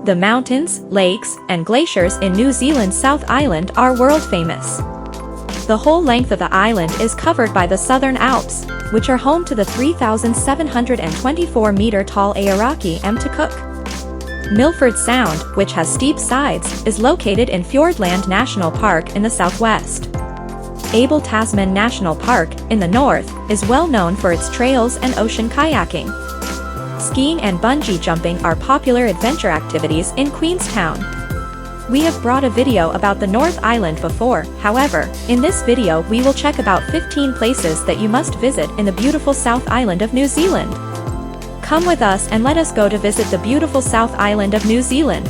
The mountains, lakes, and glaciers in New Zealand's South Island are world-famous. The whole length of the island is covered by the Southern Alps, which are home to the 3,724-meter-tall Aoraki M to Cook. Milford Sound, which has steep sides, is located in Fiordland National Park in the southwest. Abel Tasman National Park, in the north, is well known for its trails and ocean kayaking. Skiing and bungee jumping are popular adventure activities in Queenstown. We have brought a video about the North Island before, however, in this video we will check about 15 places that you must visit in the beautiful South Island of New Zealand. Come with us and let us go to visit the beautiful South Island of New Zealand.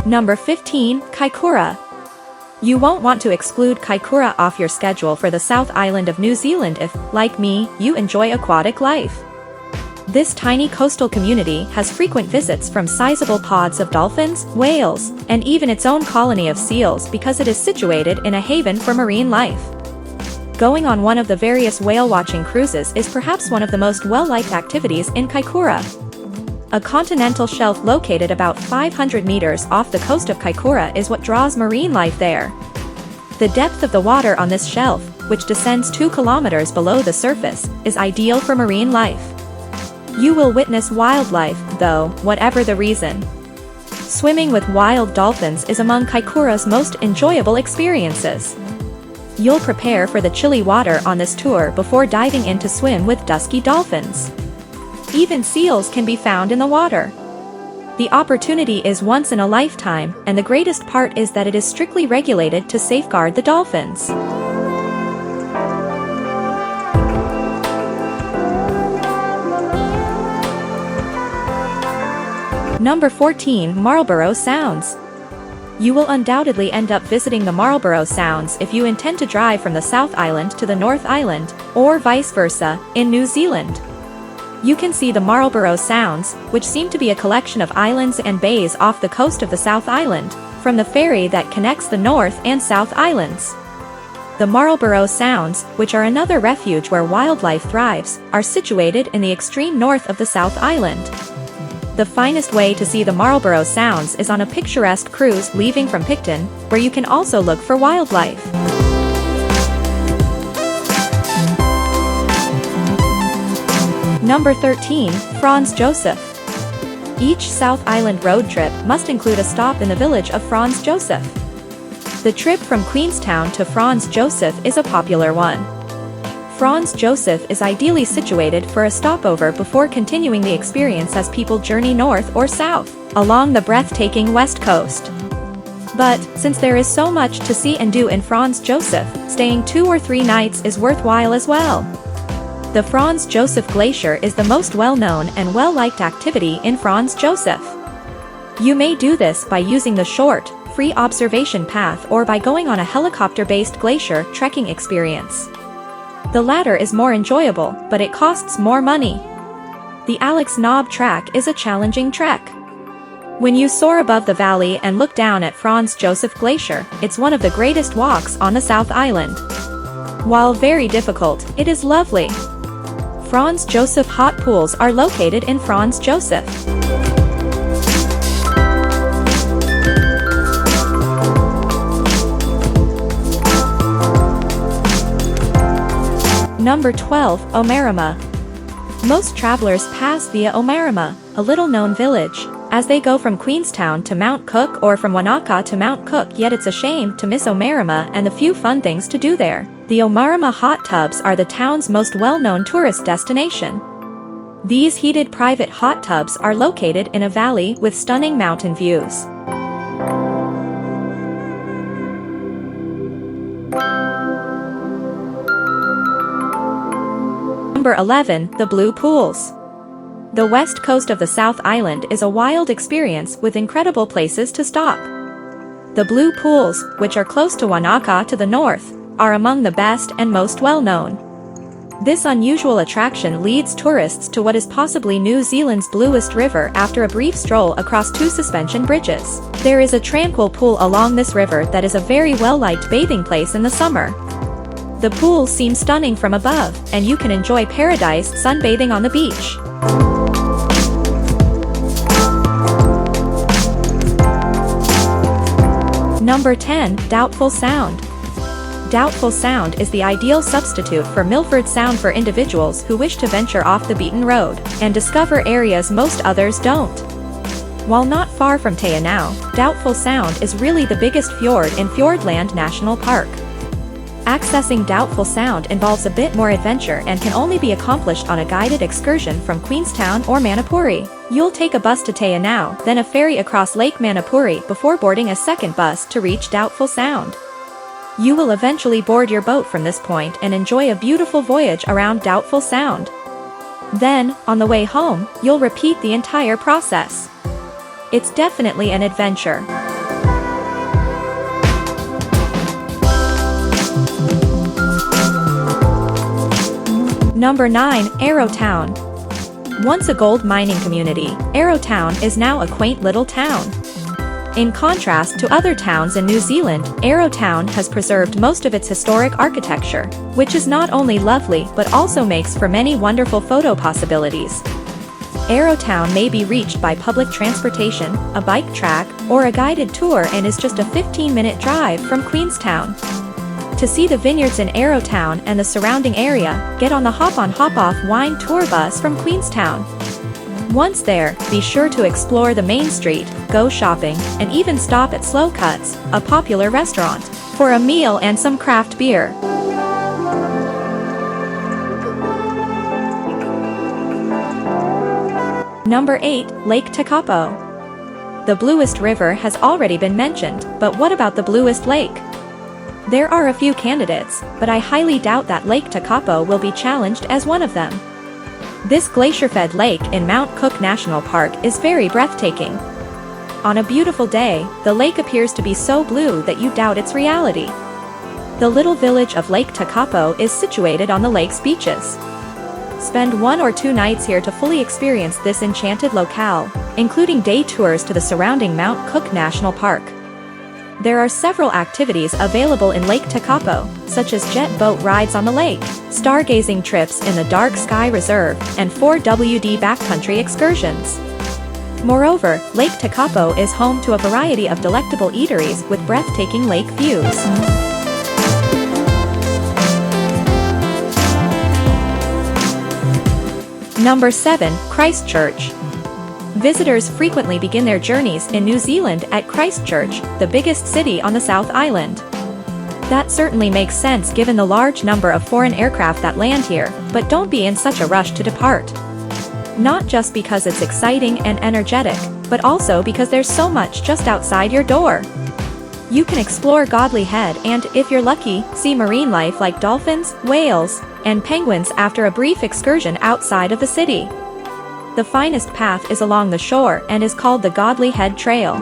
Number 15, Kaikoura. You won't want to exclude Kaikoura off your schedule for the South Island of New Zealand if, like me, you enjoy aquatic life. This tiny coastal community has frequent visits from sizable pods of dolphins, whales, and even its own colony of seals because it is situated in a haven for marine life. Going on one of the various whale-watching cruises is perhaps one of the most well-liked activities in Kaikoura. A continental shelf located about 500 meters off the coast of Kaikoura is what draws marine life there. The depth of the water on this shelf, which descends 2 kilometers below the surface, is ideal for marine life. You will witness wildlife, though, whatever the reason. Swimming with wild dolphins is among Kaikoura's most enjoyable experiences. You'll prepare for the chilly water on this tour before diving in to swim with dusky dolphins. Even seals can be found in the water. The opportunity is once in a lifetime, and the greatest part is that it is strictly regulated to safeguard the dolphins. Number 14, Marlborough Sounds. You will undoubtedly end up visiting the Marlborough Sounds if you intend to drive from the South Island to the North Island, or vice versa, in New Zealand. You can see the Marlborough Sounds, which seem to be a collection of islands and bays off the coast of the South Island, from the ferry that connects the North and South Islands. The Marlborough Sounds, which are another refuge where wildlife thrives, are situated in the extreme north of the South Island. The finest way to see the Marlborough Sounds is on a picturesque cruise leaving from Picton, where you can also look for wildlife. Number 13, FRANZ JOSEF. Each South Island road trip must include a stop in the village of FRANZ JOSEF. The trip from Queenstown to FRANZ JOSEF is a popular one. FRANZ JOSEF is ideally situated for a stopover before continuing the experience as people journey north or south, along the breathtaking west coast. But, since there is so much to see and do in FRANZ JOSEF, staying 2 or 3 nights is worthwhile as well. The FRANZ JOSEF Glacier is the most well-known and well-liked activity in FRANZ JOSEF. You may do this by using the short, free observation path or by going on a helicopter-based glacier trekking experience. The latter is more enjoyable, but it costs more money. The Alex Knob track is a challenging trek. When you soar above the valley and look down at FRANZ JOSEF Glacier, it's one of the greatest walks on the South Island. While very difficult, it is lovely. FRANZ JOSEF hot pools are located in FRANZ JOSEF. Number 12, OMARAMA. Most travelers pass via OMARAMA, a little-known village, as they go from Queenstown to Mount Cook or from Wanaka to Mount Cook, yet it's a shame to miss OMARAMA and the few fun things to do there. The OMARAMA hot tubs are the town's most well-known tourist destination. These heated private hot tubs are located in a valley with stunning mountain views. Number 11, the Blue Pools. The west coast of the South Island is a wild experience with incredible places to stop. The Blue Pools, which are close to Wanaka to the north, are among the best and most well-known. This unusual attraction leads tourists to what is possibly New Zealand's bluest river after a brief stroll across 2 suspension bridges. There is a tranquil pool along this river that is a very well-liked bathing place in the summer. The pool seems stunning from above, and you can enjoy paradise sunbathing on the beach. Number 10. Doubtful Sound. Doubtful Sound is the ideal substitute for Milford Sound for individuals who wish to venture off the beaten road and discover areas most others don't. While not far from Anau, Doubtful Sound is really the biggest fjord in Fiordland National Park. Accessing Doubtful Sound involves a bit more adventure and can only be accomplished on a guided excursion from Queenstown or Manapuri. You'll take a bus to Anau, then a ferry across Lake Manapuri before boarding a second bus to reach Doubtful Sound. You will eventually board your boat from this point and enjoy a beautiful voyage around Doubtful Sound. Then, on the way home, you'll repeat the entire process. It's definitely an adventure. Number 9. ARROWTOWN. Once a gold mining community, ARROWTOWN is now a quaint little town. In contrast to other towns in New Zealand, ARROWTOWN has preserved most of its historic architecture, which is not only lovely but also makes for many wonderful photo possibilities. ARROWTOWN may be reached by public transportation, a bike track, or a guided tour and is just a 15-minute drive from Queenstown. To see the vineyards in ARROWTOWN and the surrounding area, get on the hop-on hop-off wine tour bus from Queenstown. Once there, be sure to explore the main street, go shopping, and even stop at Slow Cuts, a popular restaurant, for a meal and some craft beer. Number 8. Lake TEKAPO. The bluest river has already been mentioned, but what about the bluest lake? There are a few candidates, but I highly doubt that Lake TEKAPO will be challenged as one of them. This glacier-fed lake in Mount Cook National Park is very breathtaking. On a beautiful day, the lake appears to be so blue that you doubt its reality. The little village of Lake TEKAPO is situated on the lake's beaches. Spend 1 or 2 nights here to fully experience this enchanted locale, including day tours to the surrounding Mount Cook National Park. There are several activities available in Lake TEKAPO, such as jet boat rides on the lake, stargazing trips in the Dark Sky Reserve, and 4WD backcountry excursions. Moreover, Lake TEKAPO is home to a variety of delectable eateries with breathtaking lake views. Number 7. Christchurch. Visitors frequently begin their journeys in New Zealand at Christchurch, the biggest city on the South Island. That certainly makes sense given the large number of foreign aircraft that land here, but don't be in such a rush to depart. Not just because it's exciting and energetic, but also because there's so much just outside your door. You can explore Godley Head and, if you're lucky, see marine life like dolphins, whales, and penguins after a brief excursion outside of the city. The finest path is along the shore and is called the Godley Head Trail.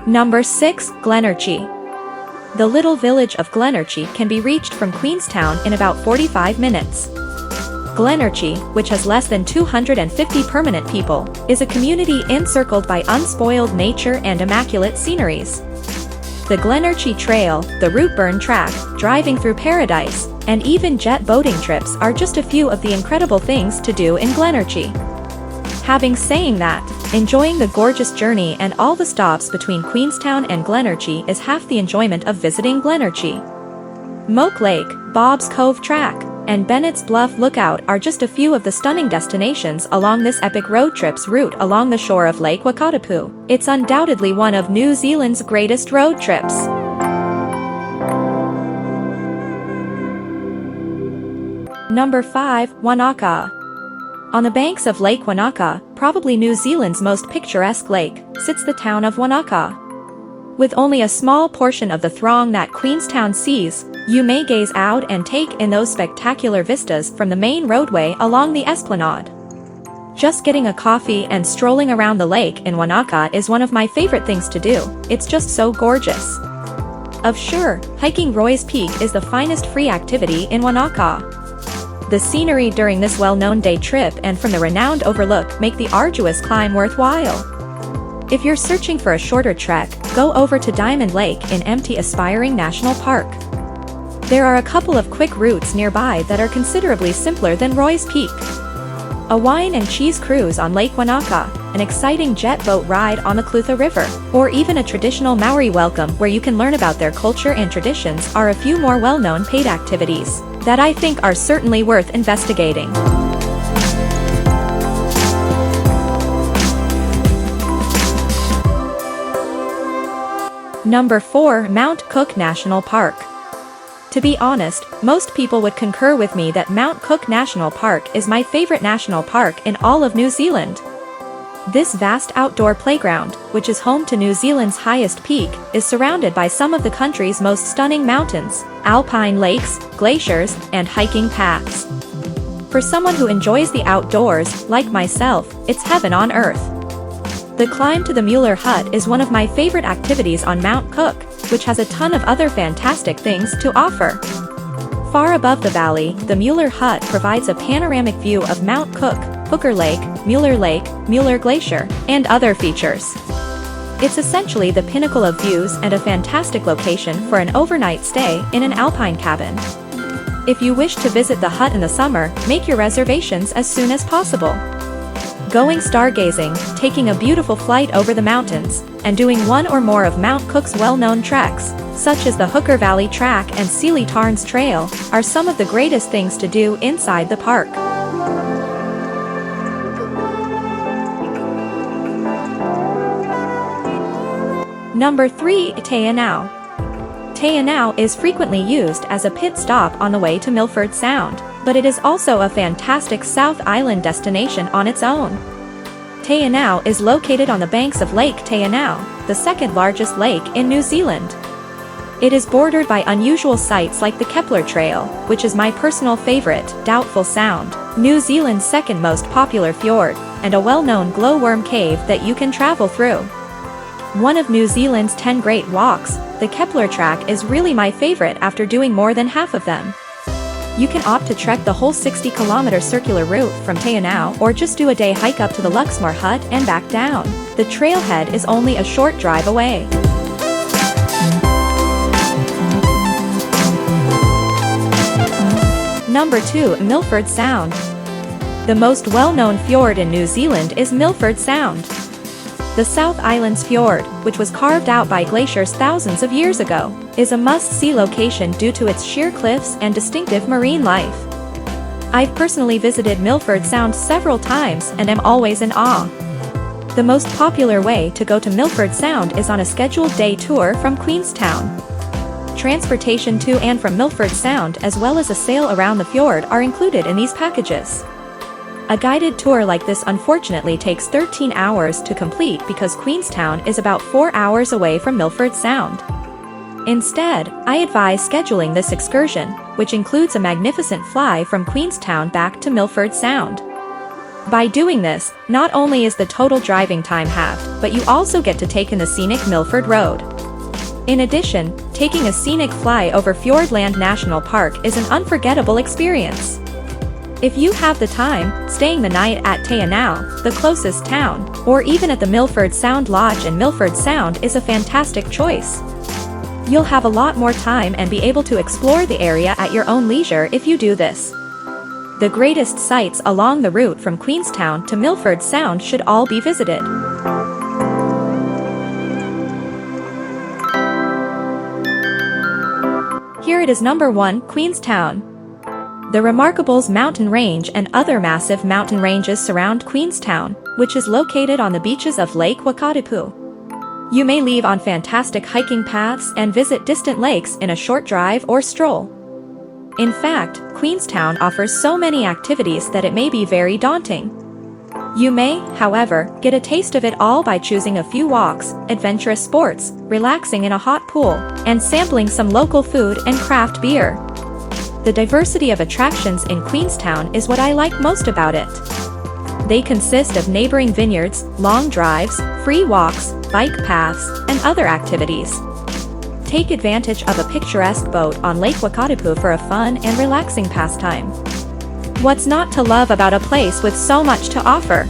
Number 6. Glenorchy. The little village of Glenorchy can be reached from Queenstown in about 45 minutes. Glenorchy, which has less than 250 permanent people, is a community encircled by unspoiled nature and immaculate sceneries. The Glenorchy Trail, the Routeburn Track, driving through paradise, and even jet boating trips are just a few of the incredible things to do in Glenorchy. Having saying that, enjoying the gorgeous journey and all the stops between Queenstown and Glenorchy is half the enjoyment of visiting Glenorchy. Moke Lake, Bob's Cove Track, and Bennett's Bluff Lookout are just a few of the stunning destinations along this epic road trip's route along the shore of Lake Wakatipu. It's undoubtedly one of New Zealand's greatest road trips. Number 5. Wanaka. On the banks of Lake Wanaka, probably New Zealand's most picturesque lake, sits the town of Wanaka. With only a small portion of the throng that Queenstown sees, you may gaze out and take in those spectacular vistas from the main roadway along the esplanade. Just getting a coffee and strolling around the lake in Wanaka is one of my favorite things to do. It's just so gorgeous. Sure, hiking Roy's Peak is the finest free activity in Wanaka. The scenery during this well-known day trip and from the renowned overlook make the arduous climb worthwhile. If you're searching for a shorter trek, go over to Diamond Lake in empty Aspiring National Park. There are a couple of quick routes nearby that are considerably simpler than Roy's Peak. A wine and cheese cruise on Lake Wanaka, an exciting jet boat ride on the Clutha River, or even a traditional Maori welcome where you can learn about their culture and traditions are a few more well-known paid activities that I think are certainly worth investigating. Number 4. Mount Cook National Park. To be honest, most people would concur with me that Mount Cook National Park is my favorite national park in all of New Zealand. This vast outdoor playground, which is home to New Zealand's highest peak, is surrounded by some of the country's most stunning mountains, alpine lakes, glaciers, and hiking paths. For someone who enjoys the outdoors, like myself, it's heaven on earth. The climb to the Mueller Hut is one of my favorite activities on Mount Cook, which has a ton of other fantastic things to offer. Far above the valley, the Mueller Hut provides a panoramic view of Mount Cook, Hooker Lake, Mueller Glacier, and other features. It's essentially the pinnacle of views and a fantastic location for an overnight stay in an alpine cabin. If you wish to visit the hut in the summer, make your reservations as soon as possible. Going stargazing, taking a beautiful flight over the mountains, and doing one or more of Mount Cook's well-known treks, such as the Hooker Valley Track and Sealy Tarns Trail, are some of the greatest things to do inside the park. Number 3. Te Anau. Te Anau is frequently used as a pit stop on the way to Milford Sound, but it is also a fantastic South Island destination on its own. Te Anau is located on the banks of Lake Te Anau, the second largest lake in New Zealand. It is bordered by unusual sights like the Kepler Trail, which is my personal favorite, Doubtful Sound, New Zealand's second most popular fjord, and a well-known glowworm cave that you can travel through. One of New Zealand's 10 great walks, the Kepler Track is really my favorite after doing more than half of them. You can opt to trek the whole 60-kilometer circular route from Te Anau or just do a day hike up to the Luxmore Hut and back down. The trailhead is only a short drive away. Number 2. Milford Sound. The most well-known fjord in New Zealand is Milford Sound. The South Island's fjord, which was carved out by glaciers thousands of years ago, is a must-see location due to its sheer cliffs and distinctive marine life. I've personally visited Milford Sound several times and am always in awe. The most popular way to go to Milford Sound is on a scheduled day tour from Queenstown. Transportation to and from Milford Sound as well as a sail around the fjord are included in these packages. A guided tour like this unfortunately takes 13 hours to complete because Queenstown is about 4 hours away from Milford Sound. Instead, I advise scheduling this excursion, which includes a magnificent fly from Queenstown back to Milford Sound. By doing this, not only is the total driving time halved, but you also get to take in the scenic Milford Road. In addition, taking a scenic fly over Fiordland National Park is an unforgettable experience. If you have the time, staying the night at Te Anau, the closest town, or even at the Milford Sound Lodge in Milford Sound is a fantastic choice. You'll have a lot more time and be able to explore the area at your own leisure if you do this. The greatest sights along the route from Queenstown to Milford Sound should all be visited. Here it is. Number 1. Queenstown. The Remarkables mountain range and other massive mountain ranges surround Queenstown, which is located on the beaches of Lake Wakatipu. You may leave on fantastic hiking paths and visit distant lakes in a short drive or stroll. In fact, Queenstown offers so many activities that it may be very daunting. You may, however, get a taste of it all by choosing a few walks, adventurous sports, relaxing in a hot pool, and sampling some local food and craft beer. The diversity of attractions in Queenstown is what I like most about it. They consist of neighboring vineyards, long drives, free walks, bike paths, and other activities. Take advantage of a picturesque boat on Lake Wakatipu for a fun and relaxing pastime. What's not to love about a place with so much to offer?